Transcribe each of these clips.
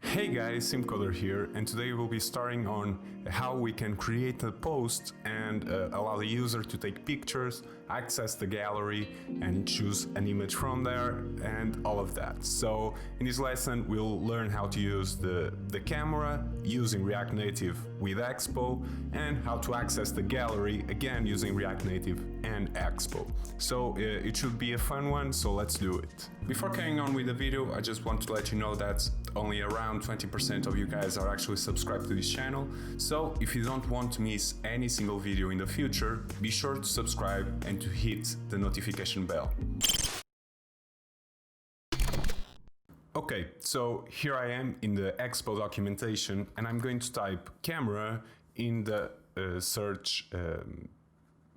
Hey guys, SimCoder here, and today we'll be starting on how we can create a post and allow the user to take pictures, access the gallery, and choose an image from there, and all of that. So in this lesson we'll learn how to use the camera using React Native with Expo, and how to access the gallery again using React Native and Expo. So it should be a fun one, so let's do it. Before carrying on with the video, I just want to let you know that only around 20% of you guys are actually subscribed to this channel, so if you don't want to miss any single video in the future, be sure to subscribe and to hit the notification bell. Okay, so here I am in the Expo documentation, and I'm going to type camera in the search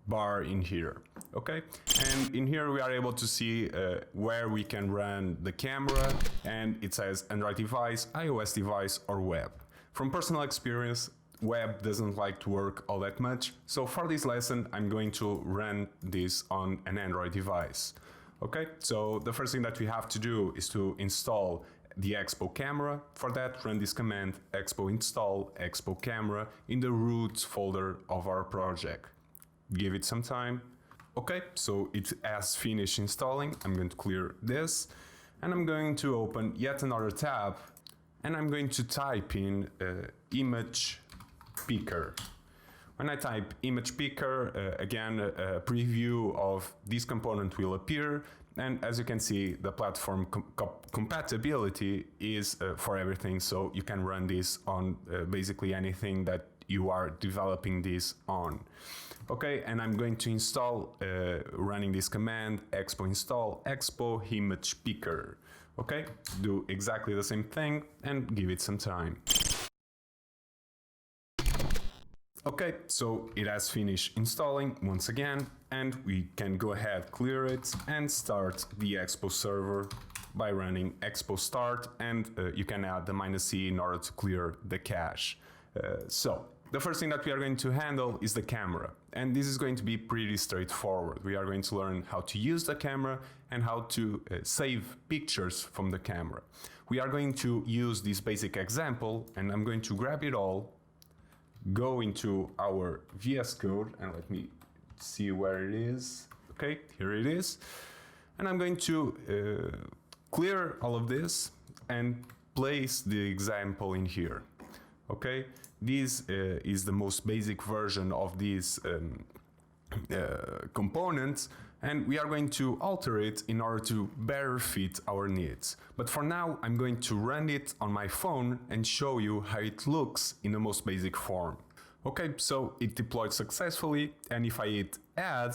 bar in here. Okay, and in here we are able to see where we can run the camera, and it says Android device, iOS device, or web. From personal experience, web doesn't like to work all that much, so for this lesson I'm going to run this on an Android device. Okay, so the first thing that we have to do is to install the Expo camera. For that, run this command expo install expo camera in the root folder of our project. Give it some time. Okay, so it has finished installing. I'm going to clear this, and I'm going to open yet another tab, and I'm going to type in image picker. When I type image picker, again, a preview of this component will appear, and as you can see, the platform compatibility is for everything, so you can run this on basically anything that you are developing this on. Okay, and I'm going to install, running this command, expo install expo image picker. Okay, do exactly the same thing and give it some time. Okay, so it has finished installing once again, and we can go ahead, clear it, and start the Expo server by running expo start, and you can add the -c in order to clear the cache. So the first thing that we are going to handle is the camera, and this is going to be pretty straightforward. We are going to learn how to use the camera and how to save pictures from the camera. We are going to use this basic example, and I'm going to grab it all, go into our VS Code, and let me see where it is. Okay, here it is. And I'm going to clear all of this and place the example in here. Okay, this is the most basic version of these components, and we are going to alter it in order to better fit our needs. But for now, I'm going to run it on my phone and show you how it looks in the most basic form. Okay, so it deployed successfully, and if I hit add,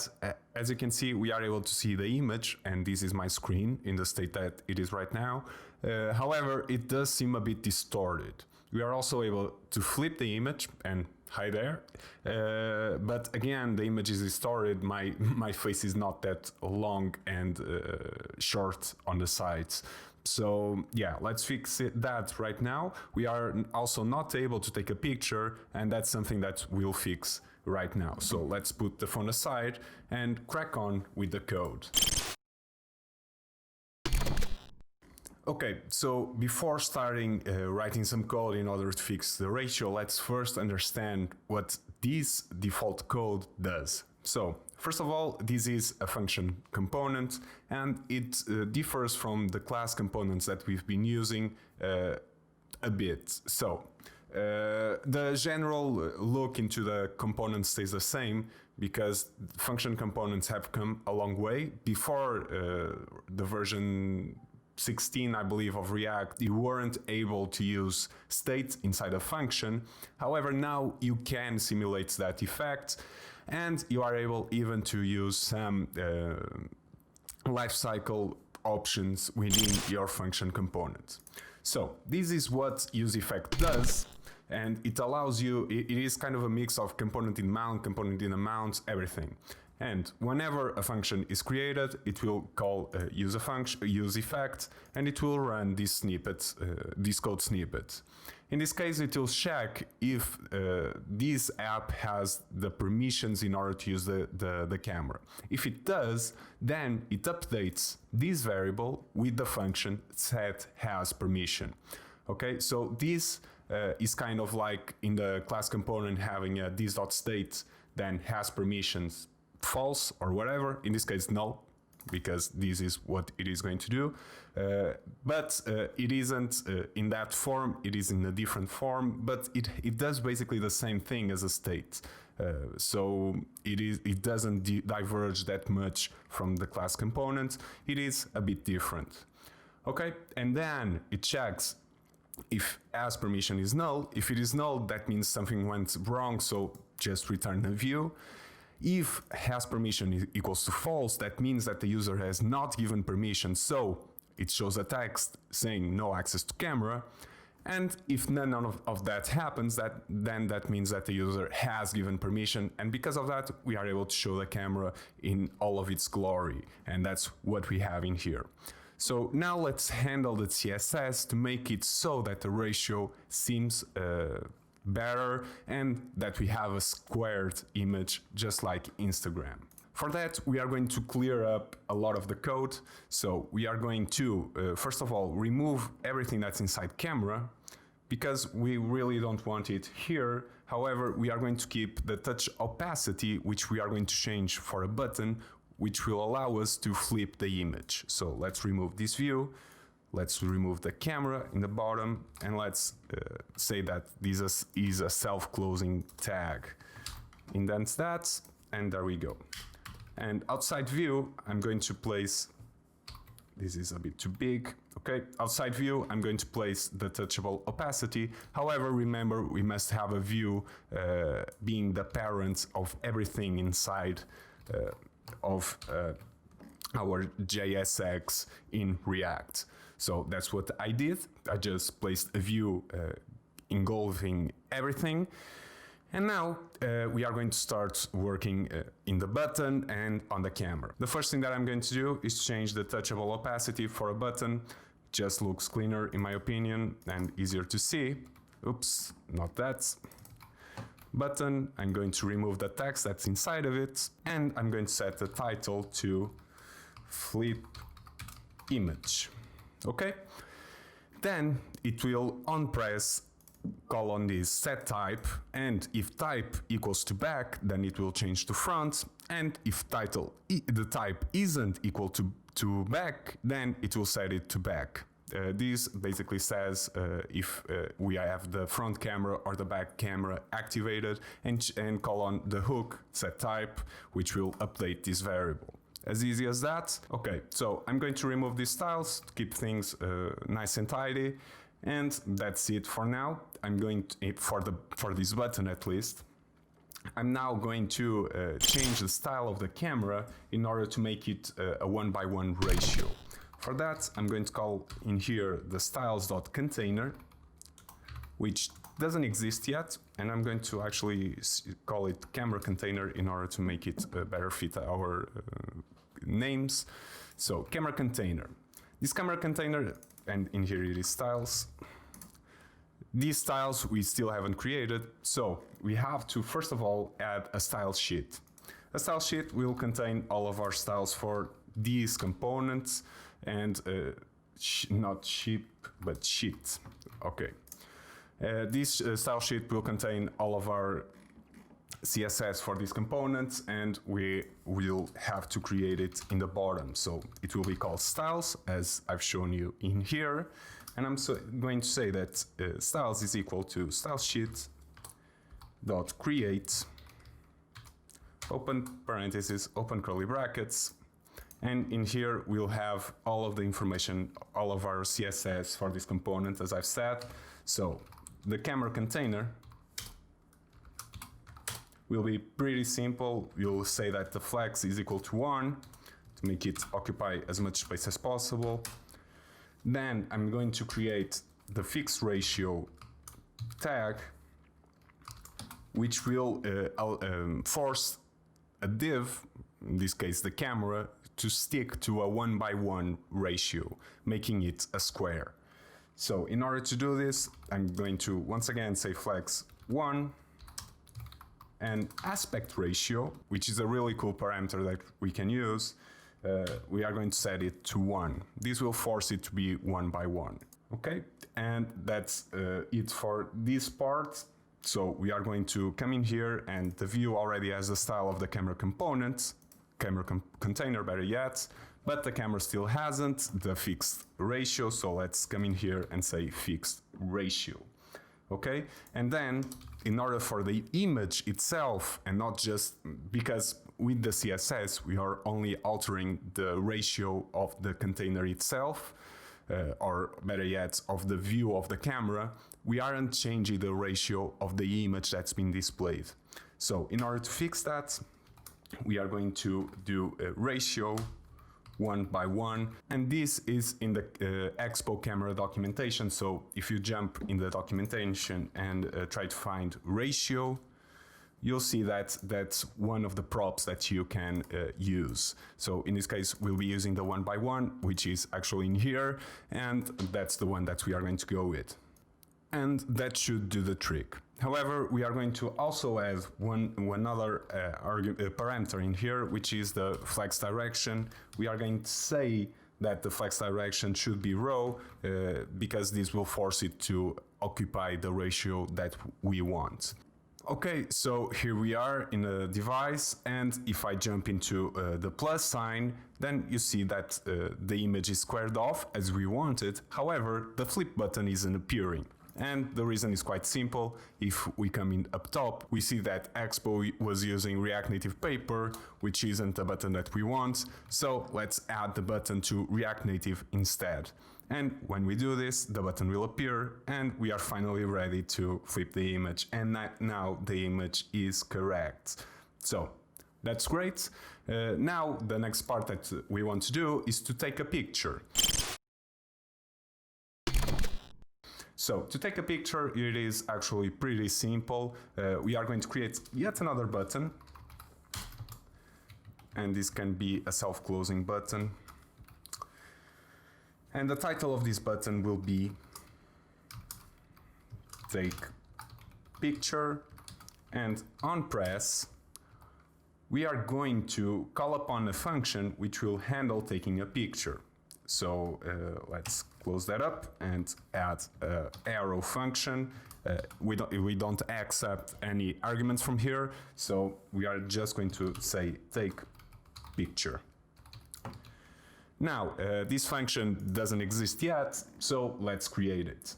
as you can see, we are able to see the image, and this is my screen in the state that it is right now. However, it does seem a bit distorted. We are also able to flip the image, and hi there, but again, the image is distorted. My face is not that long and short on the sides. So yeah, let's fix that right now. We are also not able to take a picture, and that's something that we'll fix right now. So let's put the phone aside and crack on with the code. Okay, so before starting writing some code in order to fix the ratio, let's first understand what this default code does. So first of all, this is a function component, and it differs from the class components that we've been using a bit. So the general look into the component stays the same, because function components have come a long way. Before the version 16, I believe, of React, you weren't able to use state inside a function. However, now you can simulate that effect, and you are able even to use some lifecycle options within your function component. So this is what useEffect does, and it allows you, it is kind of a mix of component in mount, component in a mount, everything. And whenever a function is created, it will call useEffect, and it will run this snippet, this code snippet. In this case, it will check if this app has the permissions in order to use the camera. If it does, then it updates this variable with the function set has permission. Okay, so this is kind of like in the class component having a this.state then has permissions false or whatever. In this case, null, because this is what it is going to do. But it isn't in that form, it is in a different form, but it does basically the same thing as a state. So it doesn't diverge that much from the class component. It is a bit different. Okay, and then it checks if as permission is null. If it is null, that means something went wrong, so just return a view. If has permission equals to false, that means that the user has not given permission, so it shows a text saying no access to camera. And if none of that happens, then that means that the user has given permission, and because of that we are able to show the camera in all of its glory, and that's what we have in here. So now let's handle the CSS to make it so that the ratio seems better and that we have a squared image just like Instagram. For that, we are going to clear up a lot of the code. So we are going to, first of all, remove everything that's inside camera, because we really don't want it here. However, we are going to keep the touch opacity, which we are going to change for a button, which will allow us to flip the image. So let's remove this view. Let's remove the camera in the bottom, and let's say that this is a self-closing tag. Indent that, and there we go. And outside view, I'm going to place, this is a bit too big, okay? Outside view, I'm going to place the touchable opacity. However, remember, we must have a view being the parent of everything inside of our JSX in React. So that's what I did. I just placed a view engulfing everything. And now we are going to start working in the button and on the camera. The first thing that I'm going to do is change the touchable opacity for a button. Just looks cleaner in my opinion and easier to see. Oops, not that. Button, I'm going to remove the text that's inside of it, and I'm going to set the title to flip image. Okay? Then it will on press call on this set type, and if type equals to back, then it will change to front, and if the type isn't equal to back, then it will set it to back. This basically says if we have the front camera or the back camera activated, and call on the hook set type, which will update this variable. As easy as that. Okay, so I'm going to remove these styles to keep things nice and tidy, and that's it for now. I'm going to, for this button at least, I'm now going to change the style of the camera in order to make it a 1:1 ratio. For that, I'm going to call in here the styles.container, which doesn't exist yet, and I'm going to actually call it camera container in order to make it better fit our names. So camera container. This camera container, and in here it is styles. These styles we still haven't created, so we have to first of all add a style sheet. A style sheet will contain all of our styles for these components, and not sheep but sheet. Okay. This style sheet will contain all of our CSS for these components, and we will have to create it in the bottom. So it will be called styles, as I've shown you in here. And I'm going to say that styles is equal to stylesheet dot create, open parentheses, open curly brackets, and in here we'll have all of the information, all of our CSS for this component, as I've said. So the camera container will be pretty simple. You'll say that the flex is equal to 1 to make it occupy as much space as possible. Then I'm going to create the fixed ratio tag, which will force a div, in this case the camera, to stick to a 1:1 ratio, making it a square. So in order to do this, I'm going to once again say flex 1 and aspect ratio, which is a really cool parameter that we can use. We are going to set it to 1. This will force it to be 1 by 1. Okay, and that's it for this part. So we are going to come in here, and the view already has the style of the camera component, container better yet, but the camera still hasn't the fixed ratio. So let's come in here and say fixed ratio. Okay, and then in order for the image itself, and not just because with the CSS we are only altering the ratio of the container itself, or better yet of the view of the camera, we aren't changing the ratio of the image that's been displayed. So in order to fix that, we are going to do a ratio 1 by 1, and this is in the expo camera documentation. So if you jump in the documentation and try to find ratio, you'll see that that's one of the props that you can use. So in this case, we'll be using the 1 by 1, which is actually in here, and that's the one that we are going to go with. And that should do the trick. However, we are going to also add one other parameter in here, which is the flex direction. We are going to say that the flex direction should be row, because this will force it to occupy the ratio that we want. Okay, so here we are in the device, and if I jump into the plus sign, then you see that the image is squared off as we wanted. However, the flip button isn't appearing. And the reason is quite simple. If we come in up top, we see that Expo was using React Native Paper, which isn't the button that we want. So let's add the button to React Native instead. And when we do this, the button will appear, and we are finally ready to flip the image. And now the image is correct. So that's great. Now the next part that we want to do is to take a picture. So to take a picture, it is actually pretty simple. We are going to create yet another button, and this can be a self-closing button. And the title of this button will be take picture, and on press we are going to call upon a function which will handle taking a picture. So let's close that up and add an arrow function. We don't accept any arguments from here, so we are just going to say take picture. Now this function doesn't exist yet, so let's create it.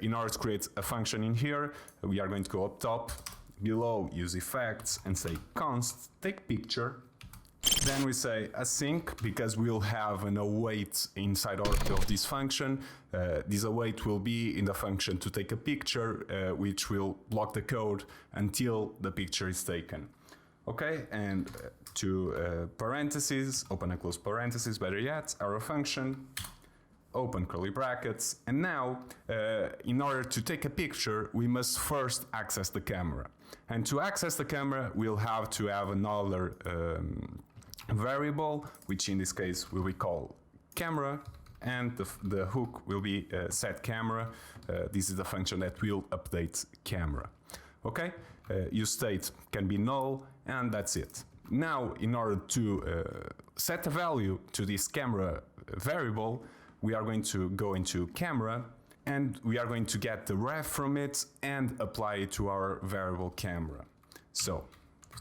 In order to create a function in here, we are going to go up top, below use effects, and say const take picture. Then we say async, because we'll have an await inside of this function. This await will be in the function to take a picture, which will block the code until the picture is taken. Okay, and to parentheses, open and close parentheses, better yet, arrow function, open curly brackets. And now, in order to take a picture, we must first access the camera. And to access the camera, we'll have to have another variable, which in this case will be called camera, and the hook will be set camera. This is the function that will update camera. Okay, use state can be null, and that's it. Now, in order to set a value to this camera variable, we are going to go into camera, and we are going to get the ref from it and apply it to our variable camera. So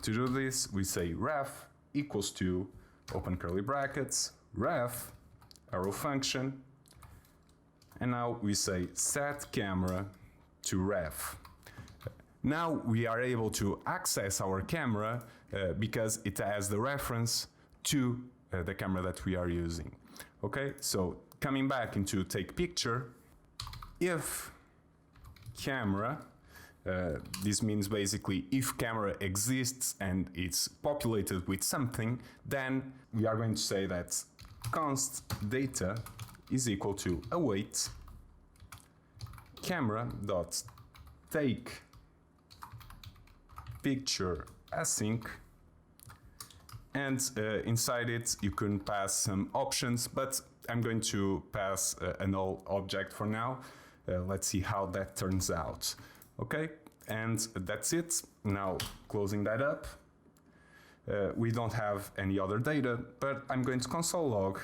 to do this, we say ref equals to, open curly brackets, ref, arrow function, and now we say set camera to ref. Now we are able to access our camera because it has the reference to the camera that we are using. Okay, so coming back into take picture, if camera, this means basically if camera exists and it's populated with something, then we are going to say that const data is equal to await camera dot take picture async, and inside it you can pass some options, but I'm going to pass a null object for now. Let's see how that turns out. Okay, and that's it. Now closing that up. We don't have any other data, but I'm going to console log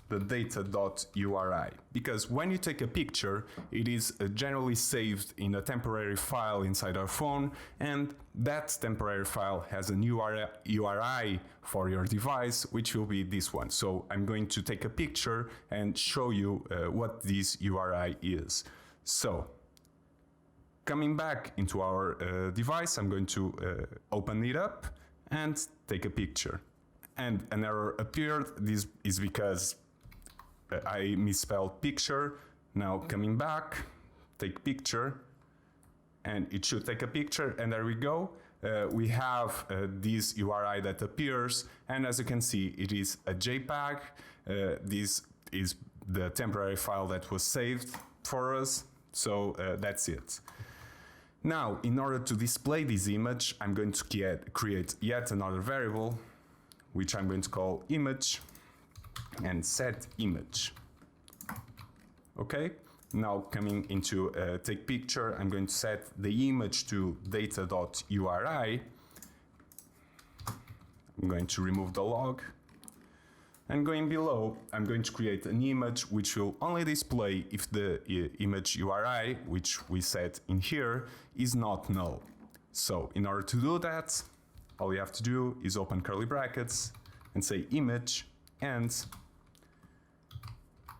the data.uri, because when you take a picture, it is generally saved in a temporary file inside our phone, and that temporary file has an URI for your device, which will be this one. So I'm going to take a picture and show you what this URI is. So coming back into our device, I'm going to open it up and take a picture. And an error appeared. This is because I misspelled picture. Now coming back, take picture, and it should take a picture, and there we go. We have this URI that appears, and as you can see, it is a JPEG. This is the temporary file that was saved for us, so that's it. Now, in order to display this image, I'm going to create yet another variable, which I'm going to call image, and set image. Okay, now coming into take picture, I'm going to set the image to data.uri. I'm going to remove the log, and going below, I'm going to create an image which will only display if the image URI, which we set in here, is not null. So in order to do that, all you have to do is open curly brackets and say image and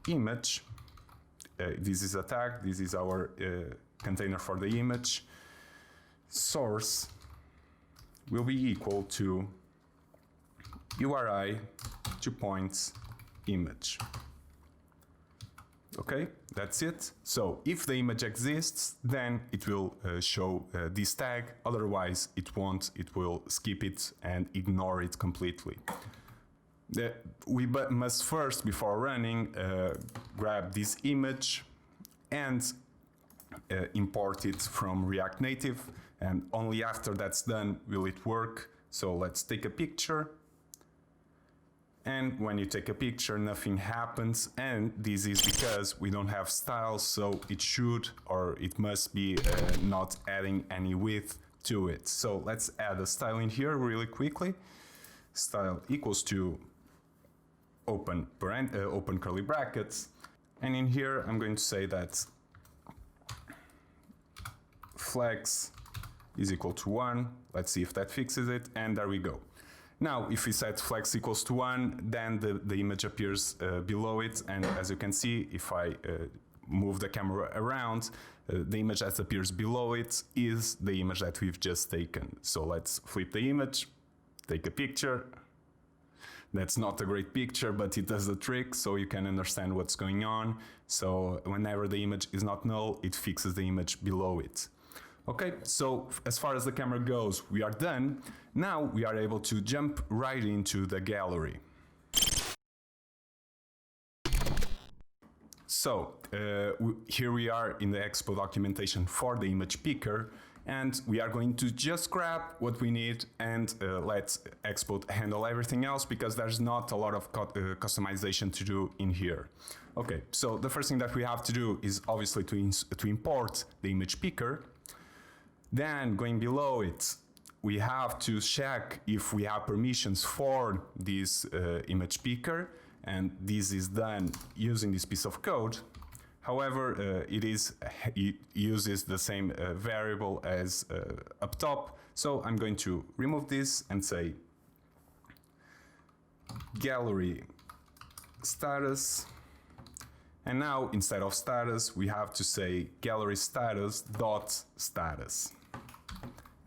image. This is a tag, this is our container for the image. Source will be equal to URI 2 points image. Okay, that's it. So if the image exists, then it will show this tag. Otherwise, it won't. It will skip it and ignore it completely. We must first, before running, grab this image and import it from React Native, and only after that's done will it work. So let's take a picture, and when you take a picture, nothing happens, and this is because we don't have styles, so it should or it must be not adding any width to it. So let's add a style in here really quickly. Style equals to open curly brackets, and in here I'm going to say that flex is equal to 1. Let's see if that fixes it, and there we go. Now if we set flex equals to 1, then the image appears below it, and as you can see, if I move the camera around, the image that appears below it is the image that we've just taken. So let's flip the image, take a picture. That's not a great picture, but it does the trick, so you can understand what's going on. So whenever the image is not null, it fixes the image below it. Okay, so as far as the camera goes, we are done. Now we are able to jump right into the gallery. So here we are in the expo documentation for the image picker, and we are going to just grab what we need and let expo handle everything else, because there's not a lot of customization to do in here. Okay, so the first thing that we have to do is obviously to import the image picker. Then going below it, we have to check if we have permissions for this image picker, and this is done using this piece of code. However, it uses the same variable as up top, so I'm going to remove this and say gallery status, and now instead of status we have to say gallery status dot status,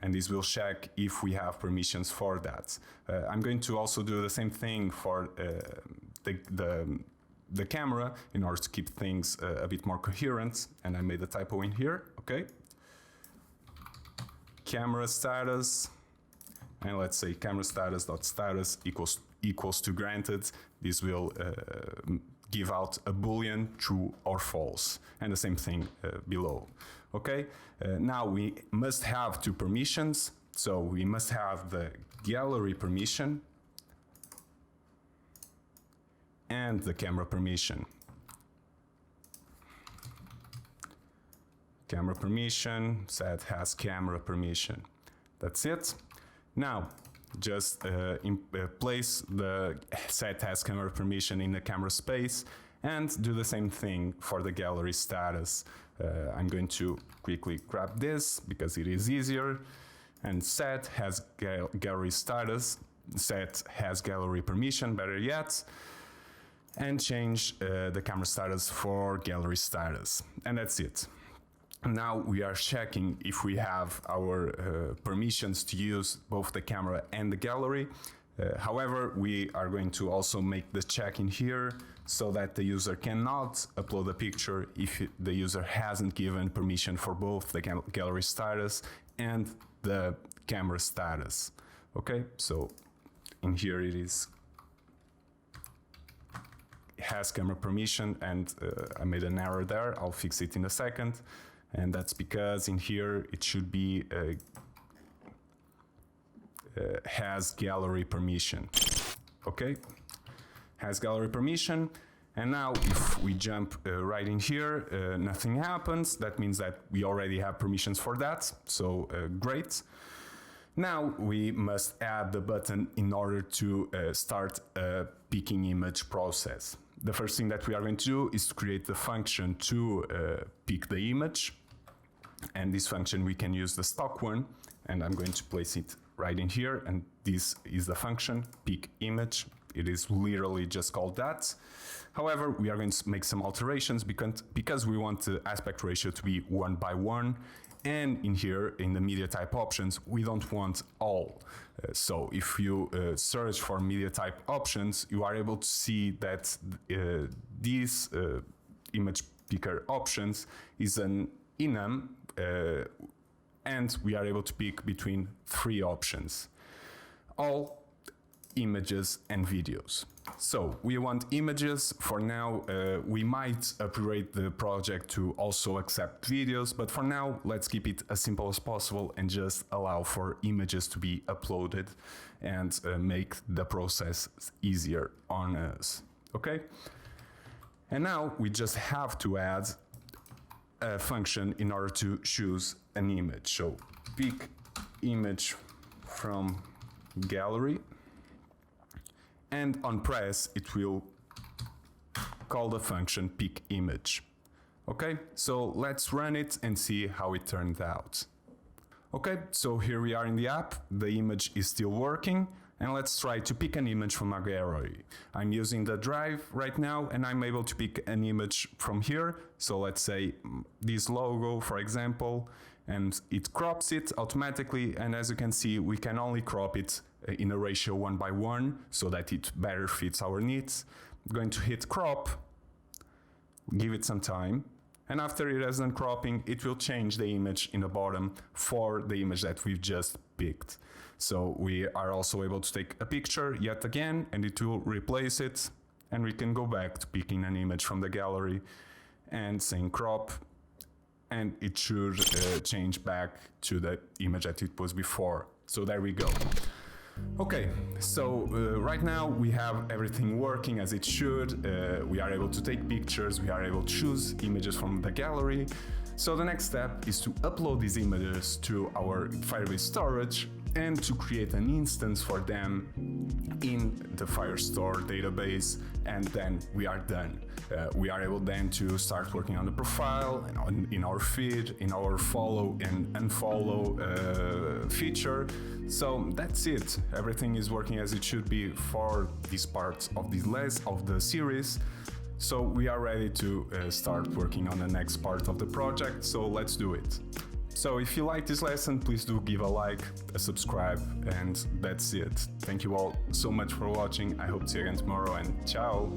and this will check if we have permissions for that. I'm going to also do the same thing for the camera in order to keep things a bit more coherent, and I made a typo in here. Okay, camera status, and let's say camera status dot status equals to granted. This will give out a boolean true or false, and the same thing below. Okay, now we must have two permissions, so we must have the gallery permission and the camera permission. Camera permission, set has camera permission. That's it. Now, just place the set has camera permission in the camera space and do the same thing for the gallery status. I'm going to quickly grab this because it is easier. And set has gallery status, set has gallery permission, better yet, and change the camera status for gallery status. And that's it. Now we are checking if we have our permissions to use both the camera and the gallery. However, we are going to also make the check in here so that the user cannot upload a picture if the user hasn't given permission for both the gallery status and the camera status. Okay, so in here it has camera permission, and I made an error there. I'll fix it in a second. And that's because in here it should be has gallery permission. Okay, has gallery permission. And now if we jump right in here, nothing happens. That means that we already have permissions for that. So great. Now we must add the button in order to start a picking image process. The first thing that we are going to do is to create the function to pick the image. And this function, we can use the stock one, and I'm going to place it right in here. And this is the function, pick image. It is literally just called that. However, we are going to make some alterations because we want the aspect ratio to be 1:1. And in here, in the media type options, we don't want all. So if you search for media type options, you are able to see that these image picker options is an enum, and we are able to pick between 3 options: all, images, and videos. So we want images for now. We might upgrade the project to also accept videos, but for now, let's keep it as simple as possible and just allow for images to be uploaded and make the process easier on us. Okay? And now we just have to add a function in order to choose an image. So pick image from gallery, and on press it will call the function pick image. Okay, so let's run it and see how it turned out. Okay, so here we are in the app. The image is still working, and let's try to pick an image from our gallery. I'm using the drive right now, and I'm able to pick an image from here. So let's say this logo, for example, and it crops it automatically. And as you can see, we can only crop it in a ratio 1:1 so that it better fits our needs. I'm going to hit crop, give it some time. And after it has done cropping, it will change the image in the bottom for the image that we've just picked. So we are also able to take a picture yet again, and it will replace it. And we can go back to picking an image from the gallery and saying crop, and it should change back to the image that it was before. So there we go. Okay, so right now we have everything working as it should. We are able to take pictures, we are able to choose images from the gallery. So the next step is to upload these images to our Firebase storage and to create an instance for them in the Firestore database, and then we are done. We are able then to start working on the profile, and in our feed, in our follow and unfollow feature. So that's it. Everything is working as it should be for this part of the series. So we are ready to start working on the next part of the project. So let's do it. So if you like this lesson, please do give a like, a subscribe, and that's it. Thank you all so much for watching. I hope to see you again tomorrow, and ciao!